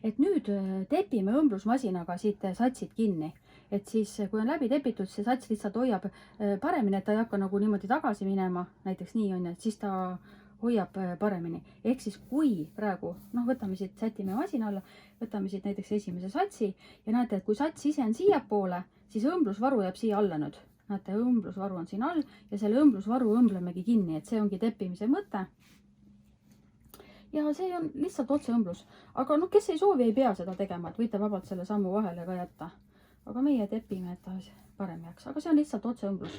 et nüüd tepime õmblusmasinaga siit satsid kinni. Et siis, kui on läbi tepitud, see sats lihtsalt hoiab paremini, et ta ei hakka nagu niimoodi tagasi minema. Näiteks nii on, et siis ta hoiab paremini. Ehk siis kui praegu, võtame siit, sätime masina alla, võtame siit näiteks esimese satsi ja näete, et kui sats ise on siia poole, siis õmblusvaru jääb siia alla nüüd. Näete, õmblusvaru on siin all ja selle õmblusvaru õmblemegi kinni, et see ongi teppimise mõte. Ja see on lihtsalt otseõmblus. Aga kes ei soovi, ei pea seda tegema, et võite vabalt selle sammu vahele ka jätta. Aga meie tepime, et ta parem jääks. Aga see on lihtsalt otseõmblus.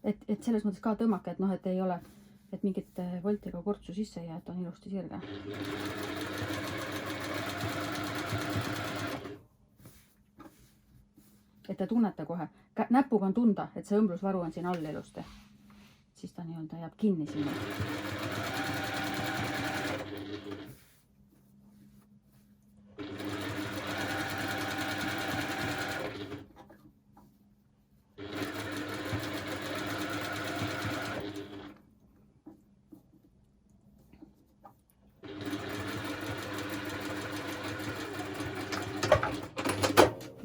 Et selles mõttes ka tõmmake, et ei ole, et mingit voltiga kortsu sisse ei jää, et on ilusti sirge. Et te tunnete kohe, näpuga on tunda, et see õmblusvaru on siin all ilusti. Siis ta nii-öelda jääb kinni sinna.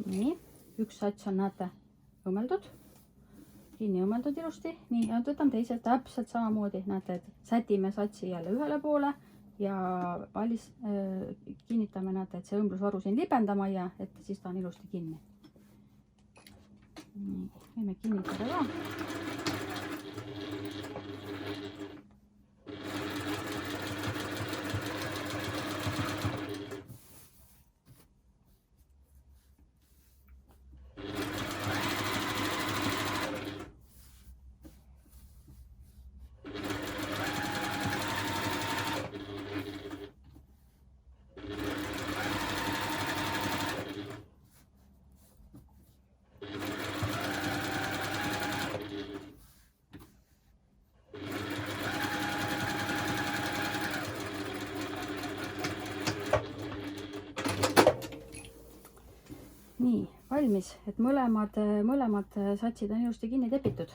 Nii, üks sats on, näete, õmmeldud, kinni õmmeldud ilusti, nii, ja võtan teise täpselt samamoodi, näete, et sätime satsi jälle ühele poole ja pallis kinnitame, näete, et see õmblusvaru siin libendama ei jää, et siis ta on ilusti kinni. Nii, võime kinnitada ka. Nii, valmis, et mõlemad satsid on ilusti kinni tepitud.